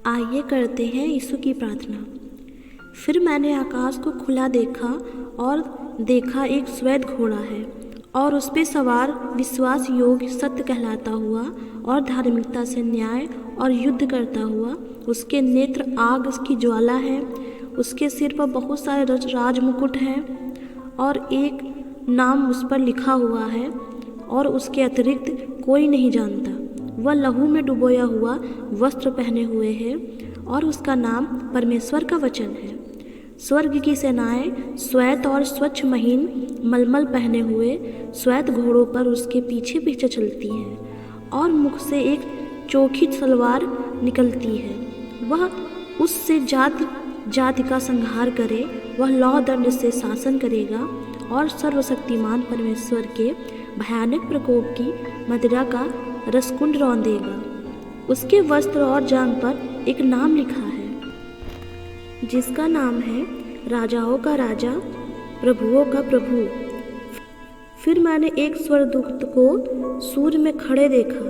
आइए करते हैं यीशु की प्रार्थना। फिर मैंने आकाश को खुला देखा और देखा एक श्वेत घोड़ा है और उस पे सवार विश्वास योग्य सत्य कहलाता हुआ और धार्मिकता से न्याय और युद्ध करता हुआ। उसके नेत्र आग की ज्वाला है, उसके सिर पर बहुत सारे राजमुकुट हैं और एक नाम उस पर लिखा हुआ है और उसके अतिरिक्त कोई नहीं जानता। वह लहू में डुबोया हुआ वस्त्र पहने हुए है और उसका नाम परमेश्वर का वचन है। स्वर्ग की सेनाएं श्वेत और स्वच्छ महीन मलमल पहने हुए श्वेत घोड़ों पर उसके पीछे पीछे चलती हैं और मुख से एक चोखी तलवार निकलती है। वह उससे जाति जाति का संहार करे। वह लौ दंड से शासन करेगा और सर्वशक्तिमान परमेश्वर के भयानक प्रकोप की मदिरा का रसकुंड रौंदेगा। उसके वस्त्र और जांघ पर एक नाम लिखा है जिसका नाम है राजाओं का राजा, प्रभुओं का प्रभु। फिर मैंने एक स्वर्गदूत को सूर्य में खड़े देखा।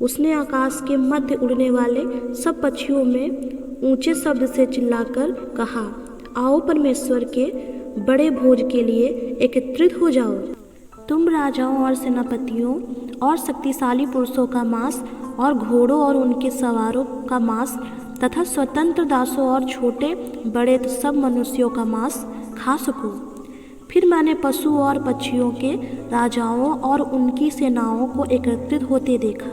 उसने आकाश के मध्य उड़ने वाले सब पक्षियों में ऊंचे शब्द से चिल्लाकर कहा, आओ परमेश्वर के बड़े भोज के लिए एकत्रित हो जाओ। तुम राजाओं और सेनापतियों और शक्तिशाली पुरुषों का मांस और घोड़ों और उनके सवारों का मांस तथा स्वतंत्र दासों और छोटे बड़े सब मनुष्यों का मांस खा सको। फिर मैंने पशु और पक्षियों के राजाओं और उनकी सेनाओं को एकत्रित होते देखा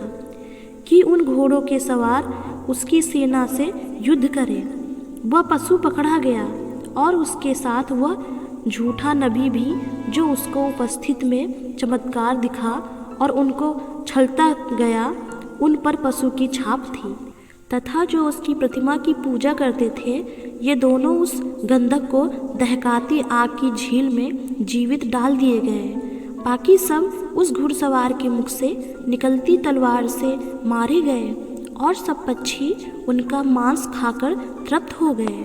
कि उन घोड़ों के सवार उसकी सेना से युद्ध करें। वह पशु पकड़ा गया और उसके साथ वह झूठा नबी भी जो उसको उपस्थित में चमत्कार दिखा और उनको छलता गया। उन पर पशु की छाप थी तथा जो उसकी प्रतिमा की पूजा करते थे, ये दोनों उस गंधक को दहकाती आग की झील में जीवित डाल दिए गए। बाकी सब उस घुड़सवार के मुख से निकलती तलवार से मारे गए और सब पक्षी उनका मांस खाकर तृप्त हो गए।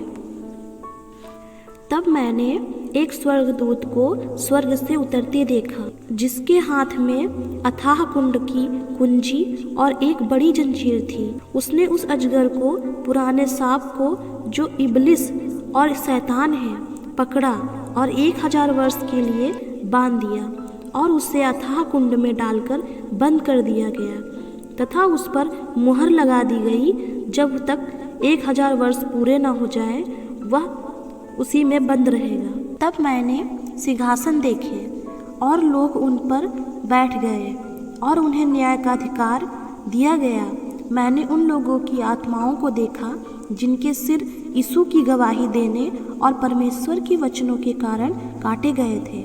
तब मैंने एक स्वर्गदूत को स्वर्ग से उतरते देखा जिसके हाथ में अथाह कुंड की कुंजी और एक बड़ी जंजीर थी। उसने उस अजगर को, पुराने सांप को जो इब्लिस और शैतान है, पकड़ा और 1000 वर्ष के लिए बांध दिया और उसे अथाह कुंड में डालकर बंद कर दिया गया तथा उस पर मुहर लगा दी गई। जब तक 1000 वर्ष पूरे न हो जाए वह उसी में बंद रहेगा। तब मैंने सिंहासन देखे और लोग उन पर बैठ गए और उन्हें न्याय का अधिकार दिया गया। मैंने उन लोगों की आत्माओं को देखा जिनके सिर यीशु की गवाही देने और परमेश्वर के वचनों के कारण काटे गए थे